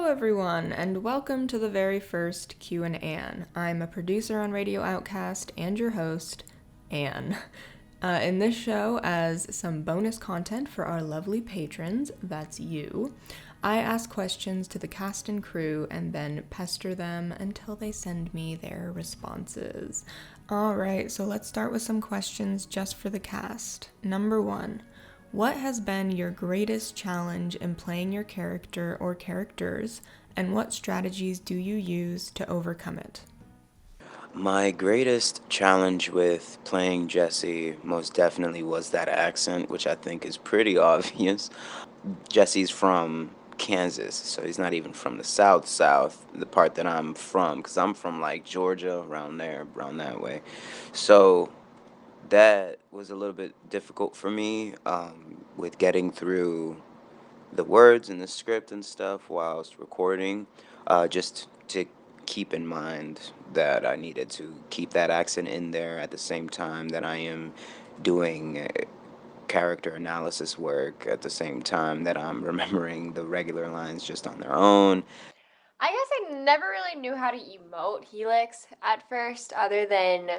everyone, and welcome to the very first Q&A. I'm a producer on Radio Outcast and your host, Anne. In this show, as some bonus content for our lovely patrons, that's you, I ask questions to the cast and crew and then pester them until they send me their responses. Alright, so let's start with some questions just for the cast. Number 1. What has been your greatest challenge in playing your character or characters, and what strategies do you use to overcome it? My greatest challenge with playing Jesse most definitely was that accent, which I think is pretty obvious. Jesse's from Kansas, so he's not even from the South, the part that I'm from, because I'm from like Georgia, around there, around that way. So that was a little bit difficult for me with getting through the words and the script and stuff whilst recording, just to keep in mind that I needed to keep that accent in there at the same time that I am doing character analysis work, at the same time that I'm remembering the regular lines just on their own. I guess I never really knew how to emote Helix at first, other than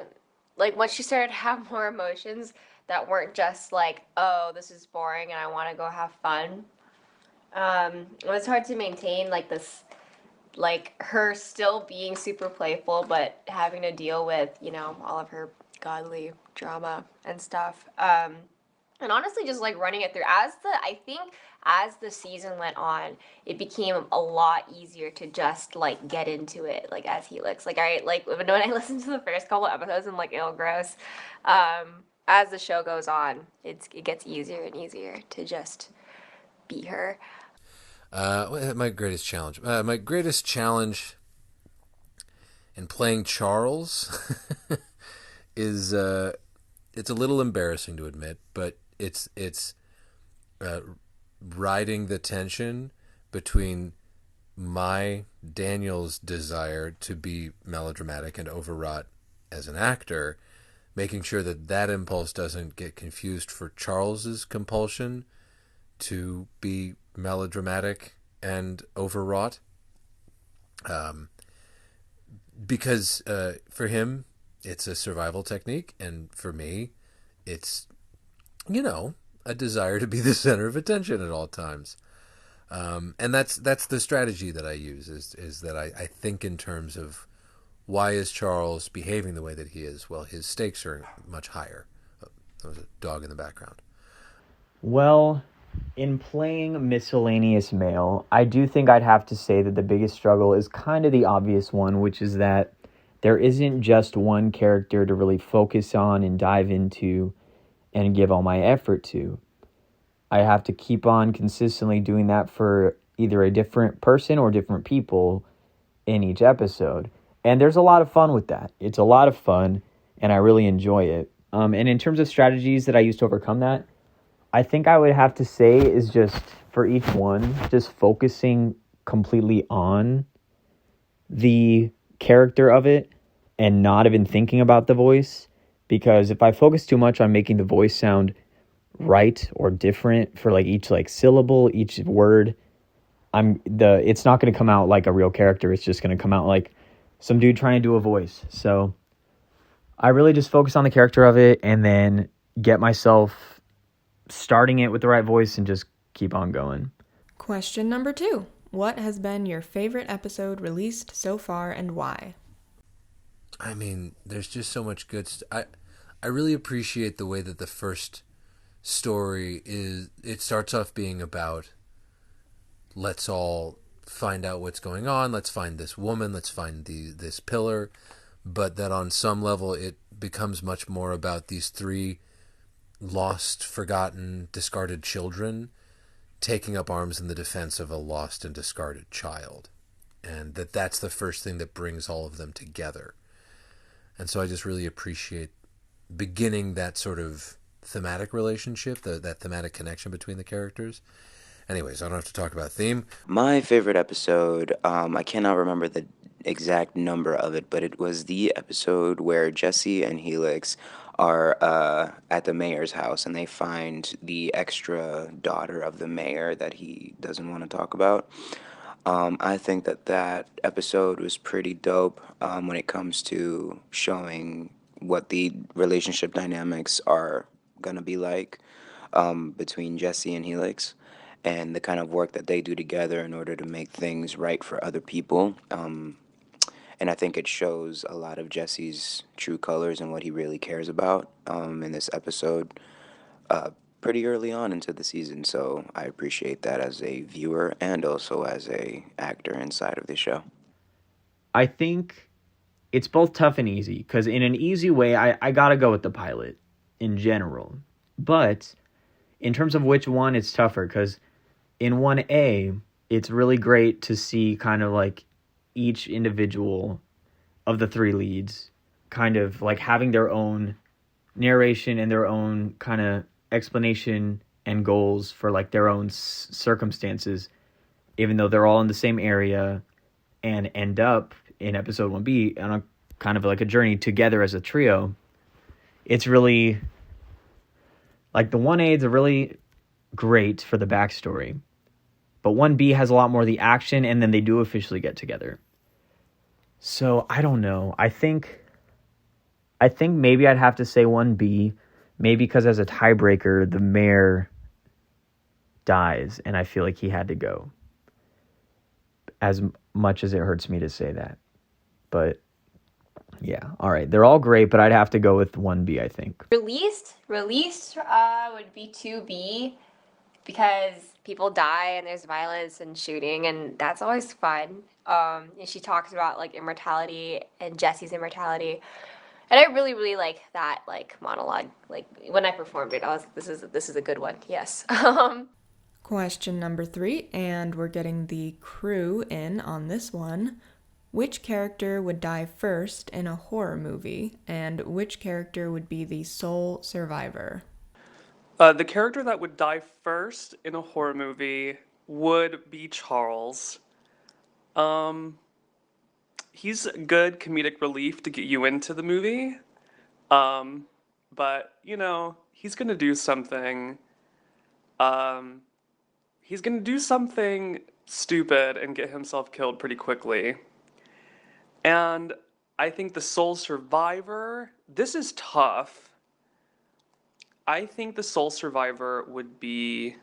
like once she started to have more emotions that weren't just like, oh, this is boring and I want to go have fun. It was hard to maintain like this, like her still being super playful, but having to deal with, all of her godly drama and stuff. And honestly, just like running it through I think as the season went on, it became a lot easier to just like get into it, like as Helix. Like when I listened to the first couple episodes, I'm like, ew, gross. As the show goes on, it gets easier and easier to just be her. My greatest challenge in playing Charles is it's a little embarrassing to admit, but it's uh, riding the tension between my Daniel's desire to be melodramatic and overwrought as an actor, making sure that that impulse doesn't get confused for Charles's compulsion to be melodramatic and overwrought. Um, because for him, it's a survival technique, and for me, it's, a desire to be the center of attention at all times. And that's the strategy that I use is that I think in terms of why is Charles behaving the way that he is? Well, his stakes are much higher. There was a dog in the background. Well, in playing miscellaneous male, I do think I'd have to say that the biggest struggle is kind of the obvious one, which is that there isn't just one character to really focus on and dive into and give all my effort to. I have to keep on consistently doing that for either a different person or different people in each episode. And there's a lot of fun with that. It's a lot of fun, and I really enjoy it. And in terms of strategies that I use to overcome that, I think I would have to say is just for each one, just focusing completely on the character of it and not even thinking about the voice. Because if I focus too much on making the voice sound right or different for like each like syllable, each word, it's not going to come out like a real character. It's just going to come out like some dude trying to do a voice. So I really just focus on the character of it and then get myself starting it with the right voice and just keep on going. Question number 2. What has been your favorite episode released so far and why? I mean, there's just so much good. I really appreciate the way that the first story is. It starts off being about let's all find out what's going on. Let's find this woman. Let's find this pillar. But that on some level, it becomes much more about these three lost, forgotten, discarded children taking up arms in the defense of a lost and discarded child. And that's the first thing that brings all of them together. And so I just really appreciate beginning that sort of thematic relationship, that thematic connection between the characters. Anyways, I don't have to talk about theme. My favorite episode, I cannot remember the exact number of it, but it was the episode where Jesse and Helix are at the mayor's house and they find the extra daughter of the mayor that he doesn't want to talk about. I think that that episode was pretty dope when it comes to showing what the relationship dynamics are going to be like between Jesse and Helix and the kind of work that they do together in order to make things right for other people. And I think it shows a lot of Jesse's true colors and what he really cares about in this episode uh, pretty early on into the season. So I appreciate that as a viewer and also as a actor inside of the show. I think it's both tough and easy, because in an easy way, I gotta go with the pilot in general. But in terms of which one, it's tougher, because in 1A, it's really great to see kind of like each individual of the three leads kind of like having their own narration and their own kind of explanation and goals for like their own circumstances, even though they're all in the same area, and end up in episode 1B on a kind of like a journey together as a trio. It's really like the 1A is really great for the backstory, but 1B has a lot more of the action, and then they do officially get together. So I don't know. I think maybe I'd have to say 1B, maybe because as a tiebreaker, the mayor dies, and I feel like he had to go. As much as it hurts me to say that. But yeah, all right. They're all great, but I'd have to go with 1B, I think. Released would be 2B, because people die and there's violence and shooting, and that's always fun. And she talks about like immortality and Jesse's immortality, and I really really like that like monologue. Like when I performed it, I was like, this is a good one. Yes. Question number 3, and we're getting the crew in on this one. Which character would die first in a horror movie, and which character would be the sole survivor? The character that would die first in a horror movie would be Charles. Um, he's a good comedic relief to get you into the movie. But you know, he's gonna do something. Um, he's gonna do something stupid and get himself killed pretty quickly. And I think the sole survivor. This is tough. I think the sole survivor would be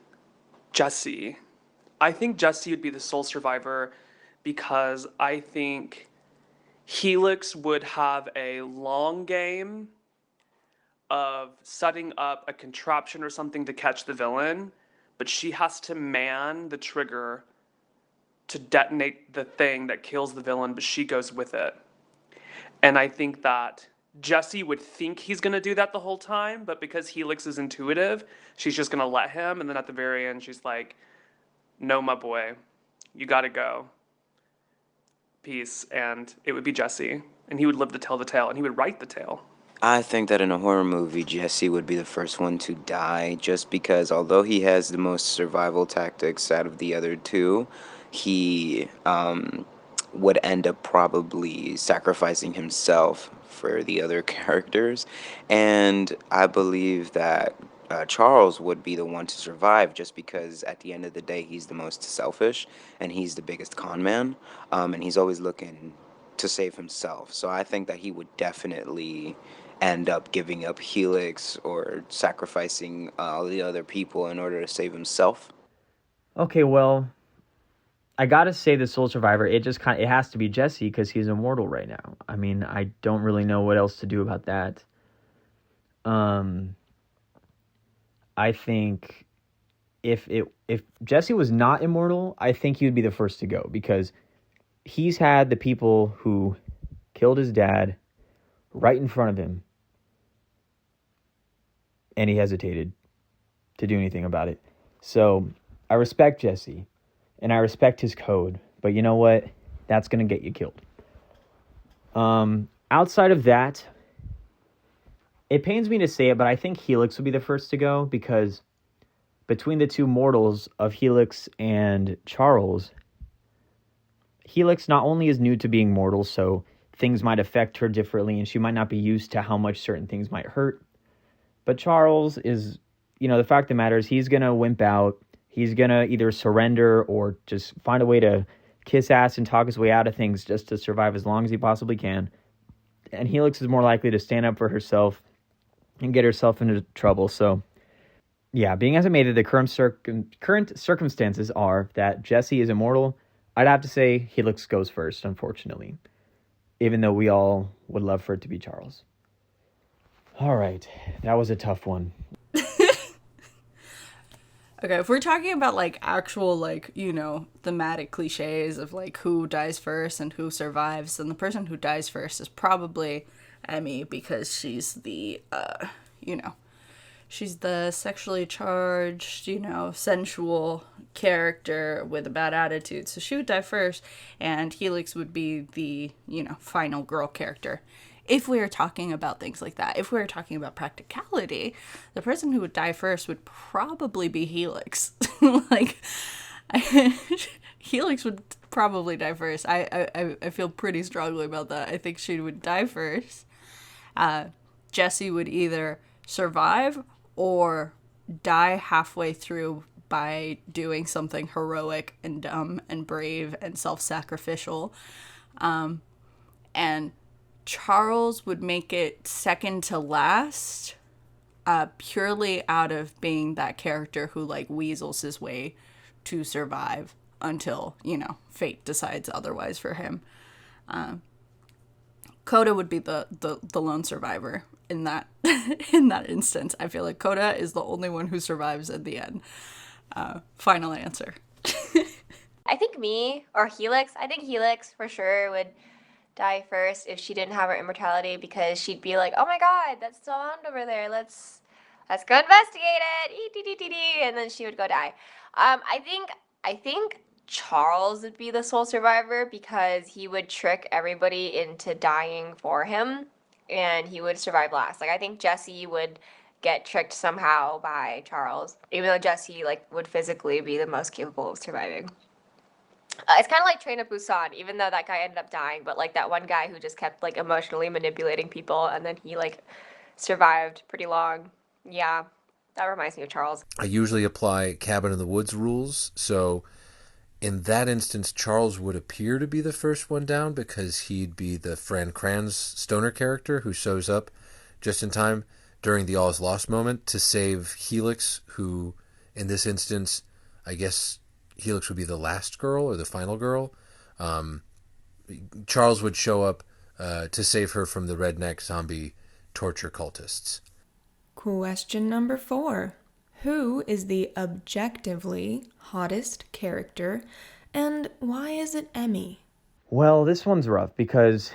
Jesse. I think Jesse would be the sole survivor because I think Helix would have a long game of setting up a contraption or something to catch the villain, but she has to man the trigger to detonate the thing that kills the villain, but she goes with it. And I think that Jesse would think he's going to do that the whole time, but because Helix is intuitive, she's just going to let him. And then at the very end, she's like, no, my boy, you got to go. Peace. And it would be Jesse. And he would live to tell the tale, and he would write the tale. I think that in a horror movie, Jesse would be the first one to die just because although he has the most survival tactics out of the other two, he would end up probably sacrificing himself for the other characters. And I believe that Charles would be the one to survive just because at the end of the day, he's the most selfish and he's the biggest con man. And he's always looking to save himself. So I think that he would definitely end up giving up Helix or sacrificing all the other people in order to save himself. Okay, well, I gotta say the sole survivor, it has to be Jesse because he's immortal right now. I mean, I don't really know what else to do about that. I think if Jesse was not immortal, I think he would be the first to go because he's had the people who killed his dad right in front of him, and he hesitated to do anything about it. So I respect Jesse, and I respect his code, but you know what? That's going to get you killed. Outside of that, it pains me to say it, but I think Helix would be the first to go because between the two mortals of Helix and Charles, Helix not only is new to being mortal, so things might affect her differently and she might not be used to how much certain things might hurt, but Charles is, the fact of the matter is he's going to wimp out. He's going to either surrender or just find a way to kiss ass and talk his way out of things just to survive as long as he possibly can. And Helix is more likely to stand up for herself and get herself into trouble. So, yeah, being as it made it, the current circumstances are that Jessie is immortal. I'd have to say Helix goes first, unfortunately, even though we all would love for it to be Charles. All right, that was a tough one. Okay, if we're talking about, like, actual, like, you know, thematic cliches of, like, who dies first and who survives, then the person who dies first is probably Emmy, because she's the, you know, she's the sexually charged, you know, sensual character with a bad attitude. So she would die first, and Helix would be the, you know, final girl character. If we were talking about things like that, if we were talking about practicality, the person who would die first would probably be Helix. Like, Helix would probably die first. I feel pretty strongly about that. I think she would die first. Jessie would either survive or die halfway through by doing something heroic and dumb and brave and self-sacrificial. And Charles would make it second to last, purely out of being that character who, like, weasels his way to survive until, you know, fate decides otherwise for him. Coda would be the lone survivor in that in that instance. I feel like Coda is the only one who survives at the end. Final answer. I think me or Helix. I think Helix for sure would die first if she didn't have her immortality, because she'd be like, "Oh my God, that's still on over there. Let's go investigate it." And then she would go die. I think Charles would be the sole survivor, because he would trick everybody into dying for him, and he would survive last. Like, I think Jessie would get tricked somehow by Charles, even though Jessie, like, would physically be the most capable of surviving. It's kind of like Train to Busan, even though that guy ended up dying, but, like, that one guy who just kept, like, emotionally manipulating people, and then he, like, survived pretty long. Yeah, that reminds me of Charles. I usually apply Cabin in the Woods rules, so in that instance, Charles would appear to be the first one down because he'd be the Fran Kranz stoner character who shows up just in time during the all is lost moment to save Helix, who, in this instance, I guess Helix would be the last girl or the final girl. Charles would show up to save her from the redneck zombie torture cultists. Question number 4. Who is the objectively hottest character, and why is it Emmy? Well, this one's rough because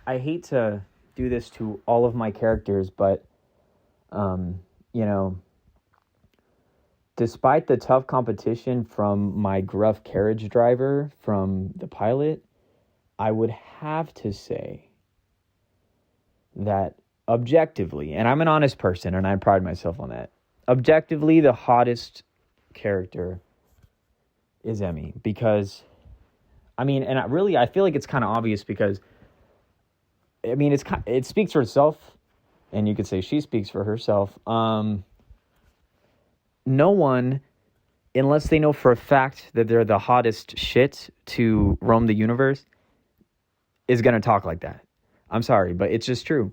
I hate to do this to all of my characters, but, you know, despite the tough competition from my gruff carriage driver from the pilot, I would have to say that objectively, and I'm an honest person and I pride myself on that, objectively the hottest character is Emmy, because, I mean, and I feel like it's kind of obvious because, I mean, it speaks for itself, and you could say she speaks for herself. No one, unless they know for a fact that they're the hottest shit to roam the universe, is going to talk like that. I'm sorry, but it's just true.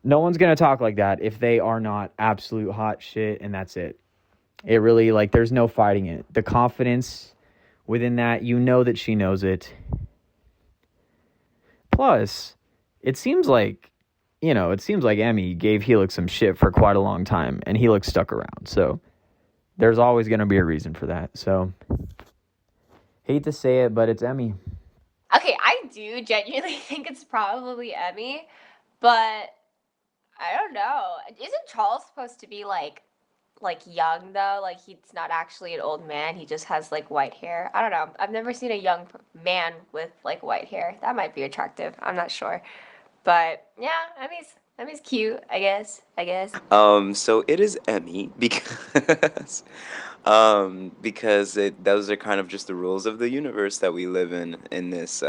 No one's going to talk like that if they are not absolute hot shit, and that's it. It really, like, there's no fighting it. The confidence within that, you know that she knows it. Plus, it seems like Emmy gave Helix some shit for quite a long time, and Helix stuck around, so there's always going to be a reason for that. So, hate to say it, but it's Emmy. Okay, I do genuinely think it's probably Emmy, but I don't know. Isn't Charles supposed to be like young though? Like, he's not actually an old man. He just has, like, white hair. I don't know. I've never seen a young man with, like, white hair. That might be attractive. I'm not sure. But yeah, Emmy's cute, I guess. So it is Emmy because those are kind of just the rules of the universe that we live in this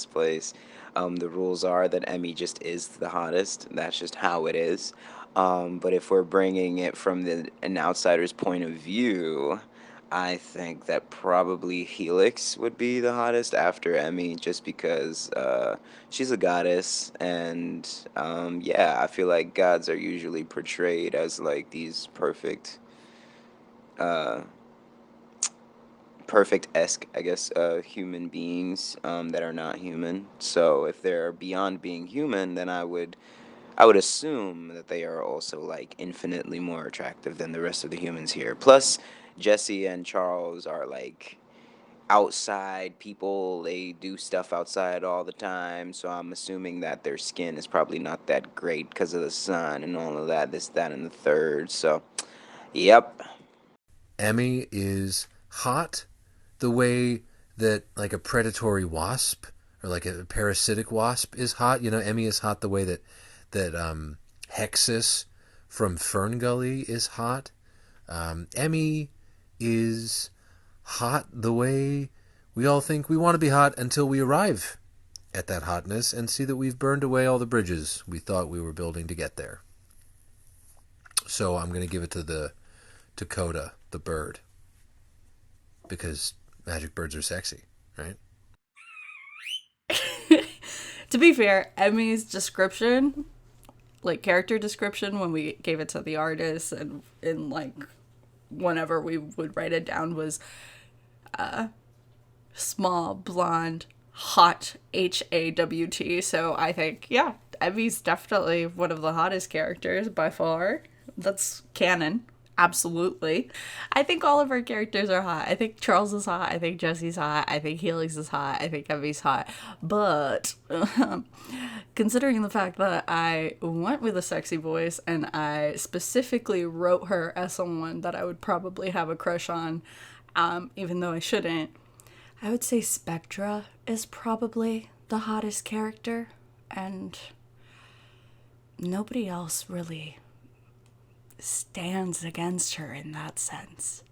place. The rules are that Emmy just is the hottest. That's just how it is. But if we're bringing it from an outsider's point of view, I think that probably Helix would be the hottest after Emmy, just because she's a goddess, and yeah, I feel like gods are usually portrayed as like these uh, perfect-esque, I guess, human beings that are not human. So if they're beyond being human, then I would assume that they are also like infinitely more attractive than the rest of the humans here. Plus, Jesse and Charles are like outside people. They do stuff outside all the time. So I'm assuming that their skin is probably not that great because of the sun and all of that, this, that, and the third. So, yep. Emmy is hot the way that like a predatory wasp or like a parasitic wasp is hot. You know, Emmy is hot the way that Hexus from Fern Gully is hot. Emmy is hot the way we all think we want to be hot until we arrive at that hotness and see that we've burned away all the bridges we thought we were building to get there. So I'm going to give it to Coda, the bird, because magic birds are sexy, right? To be fair, Emmy's description, like character description, when we gave it to the artist and in like whenever we would write it down, was small, blonde, hot, HAWT. So I think, yeah, Emmy's definitely one of the hottest characters by far. That's canon. Absolutely. I think all of our characters are hot. I think Charles is hot. I think Jesse's hot. I think Helix is hot. I think Emmy's hot. But considering the fact that I went with a sexy voice and I specifically wrote her as someone that I would probably have a crush on, even though I shouldn't, I would say Spectra is probably the hottest character, and nobody else really stands against her in that sense.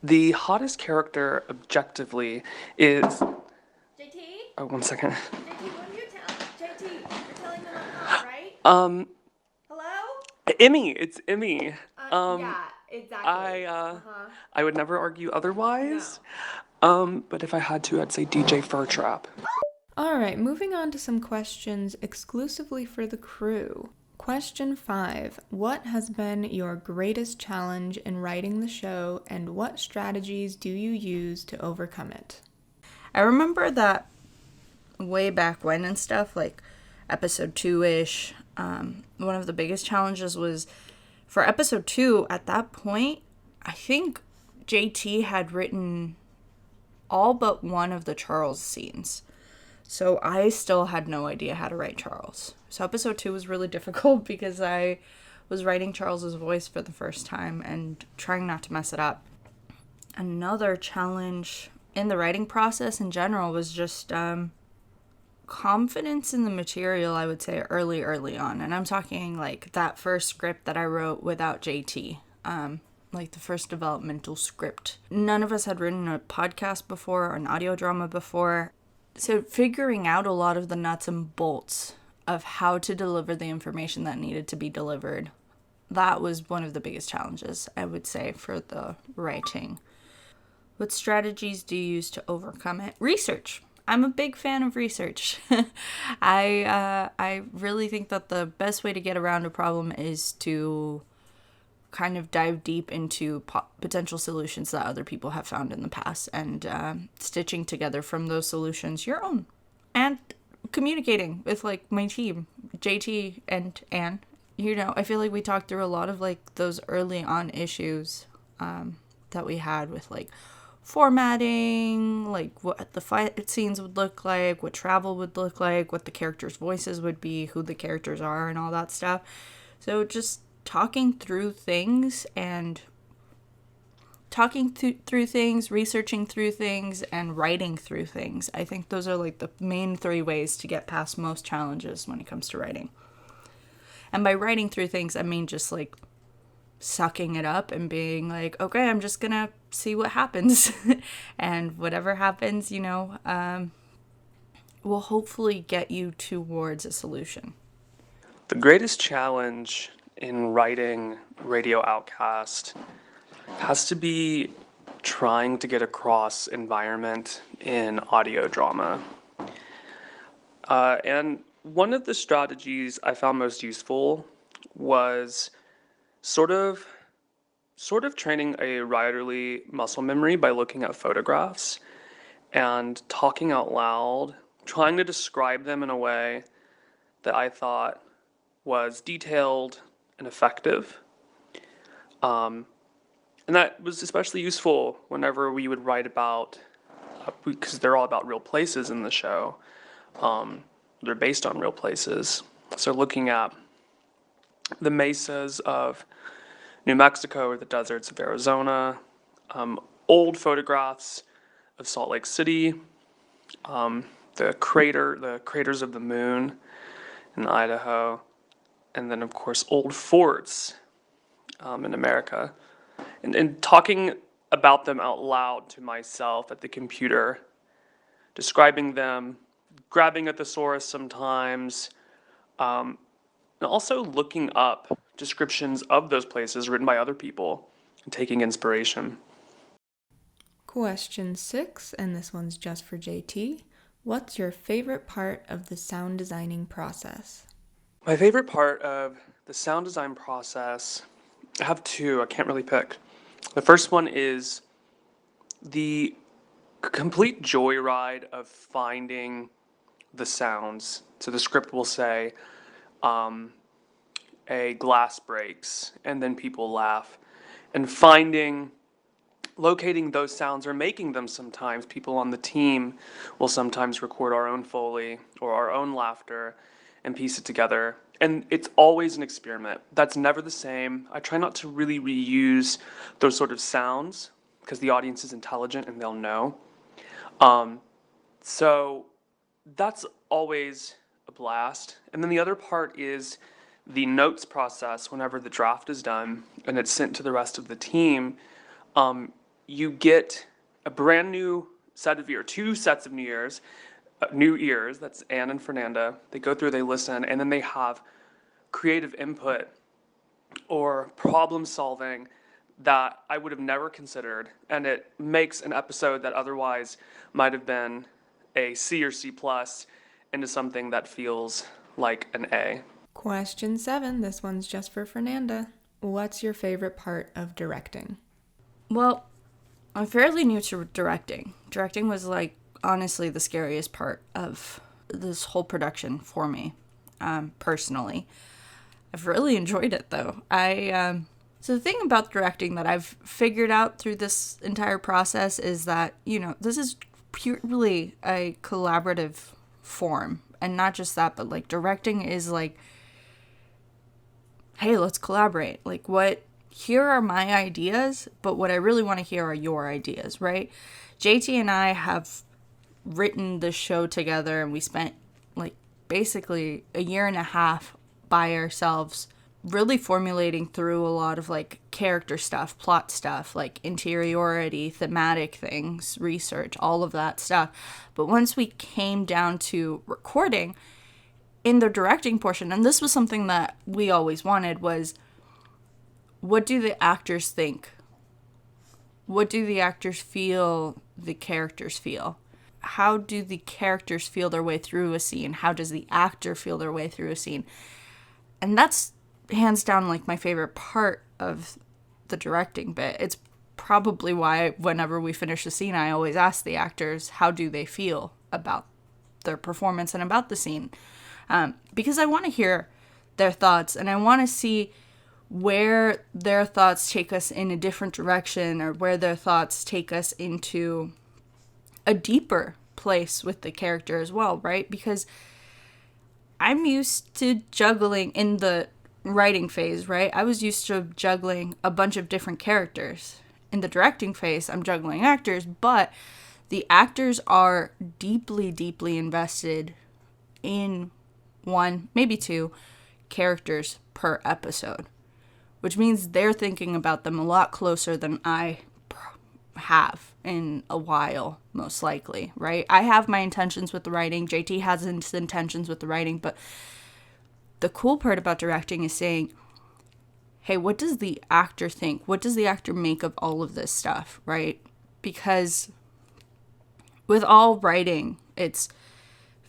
The hottest character objectively is. JT? Oh, 1 second. JT, what are you JT, you're telling them I'm hot, right? Hello? Emmy. It's Emmy. Yeah, exactly. I would never argue otherwise. But if I had to, I'd say DJ Furtrap. Alright, moving on to some questions exclusively for the crew. Question 5. What has been your greatest challenge in writing the show, and what strategies do you use to overcome it? I remember that way back when and stuff, like episode 2-ish, one of the biggest challenges was for episode 2. At that point, I think JT had written all but one of the Charles scenes. So I still had no idea how to write Charles. So episode 2 was really difficult because I was writing Charles's voice for the first time and trying not to mess it up. Another challenge in the writing process in general was just confidence in the material, I would say, early on. And I'm talking like that first script that I wrote without JT. Like the first developmental script. None of us had written a podcast before or an audio drama before. So figuring out a lot of the nuts and bolts of how to deliver the information that needed to be delivered, that was one of the biggest challenges, I would say, for the writing. What strategies do you use to overcome it? Research. I'm a big fan of research. I really think that the best way to get around a problem is to kind of dive deep into potential solutions that other people have found in the past and stitching together from those solutions your own. And communicating with like my team, JT and Anne. You know, I feel like we talked through a lot of like those early on issues that we had with like formatting, like what the fight scenes would look like, what travel would look like, what the characters' voices would be, who the characters are, and all that stuff. So just talking through things and through things, researching through things, and writing through things. I think those are like the main 3 ways to get past most challenges when it comes to writing. And by writing through things, I mean just like sucking it up and being like, okay, I'm just gonna see what happens. And whatever happens, you know, will hopefully get you towards a solution. The greatest challenge in writing Radio Outcast has to be trying to get across environment in audio drama. And one of the strategies I found most useful was sort of training a writerly muscle memory by looking at photographs and talking out loud, trying to describe them in a way that I thought was detailed and effective. And that was especially useful whenever we would write about, because they're all about real places in the show. They're based on real places. So looking at the mesas of New Mexico or the deserts of Arizona, old photographs of Salt Lake City, the craters of the moon in Idaho, and then of course old forts in America. And talking about them out loud to myself at the computer, describing them, grabbing a thesaurus sometimes, and also looking up descriptions of those places written by other people and taking inspiration. Question 6, and this one's just for JT. What's your favorite part of the sound designing process? My favorite part of the sound design process, I have two, I can't really pick. The first one is the complete joyride of finding the sounds. So the script will say, a glass breaks, and then people laugh. And locating those sounds or making them sometimes. People on the team will sometimes record our own Foley or our own laughter and piece it together. And it's always an experiment. That's never the same. I try not to really reuse those sort of sounds because the audience is intelligent and they'll know. So that's always a blast. And then the other part is the notes process. Whenever the draft is done and it's sent to the rest of the team, you get a brand new set of ears, two sets of new ears, that's Anne and Fernanda. They go through, they listen, and then they have creative input or problem solving that I would have never considered. And it makes an episode that otherwise might have been a C or C plus into something that feels like an A. Question 7, this one's just for Fernanda. What's your favorite part of directing? Well, I'm fairly new to directing. Directing was like honestly the scariest part of this whole production for me, personally. I've really enjoyed it though. So the thing about directing that I've figured out through this entire process is that, this is purely a collaborative form. And not just that, but like directing is like, hey, let's collaborate. Like here are my ideas, but what I really want to hear are your ideas, right? JT and I have written the show together and we spent like basically a year and a half by ourselves really formulating through a lot of like character stuff, plot stuff, like interiority, thematic things, research, all of that stuff. But once we came down to recording in the directing portion, and this was something that we always wanted, was what do the actors think? What do the actors feel the characters feel? How do the characters feel their way through a scene? How does the actor feel their way through a scene? And that's hands down like my favorite part of the directing bit. It's probably why whenever we finish a scene, I always ask the actors, how do they feel about their performance and about the scene? Because I want to hear their thoughts and I want to see where their thoughts take us in a different direction or where their thoughts take us into a deeper place with the character as well, right? Because I'm used to juggling in the writing phase, right? I was used to juggling a bunch of different characters. In the directing phase, I'm juggling actors, but the actors are deeply, deeply invested in one, maybe two characters per episode, which means they're thinking about them a lot closer than I have in a while, most likely, right? I have my intentions with the writing. JT has his intentions with the writing, but the cool part about directing is saying, hey, what does the actor think? What does the actor make of all of this stuff, right? Because with all writing, it's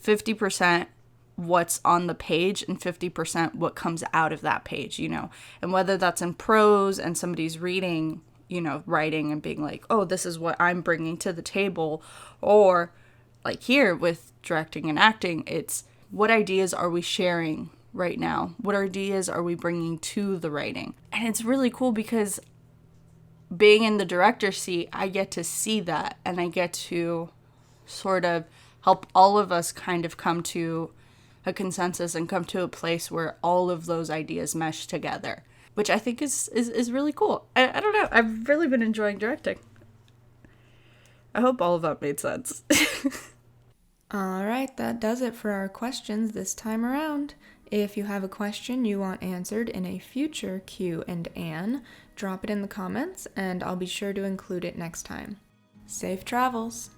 50% what's on the page and 50% what comes out of that page, you know. And whether that's in prose and somebody's reading, you know, writing and being like, oh, this is what I'm bringing to the table, or like here with directing and acting, it's what ideas are we sharing right now? What ideas are we bringing to the writing? And it's really cool because being in the director's seat, I get to see that, and I get to sort of help all of us kind of come to a consensus and come to a place where all of those ideas mesh together, which I think is really cool. I don't know. I've really been enjoying directing. I hope all of that made sense. All right, that does it for our questions this time around. If you have a question you want answered in a future Q&A, drop it in the comments and I'll be sure to include it next time. Safe travels!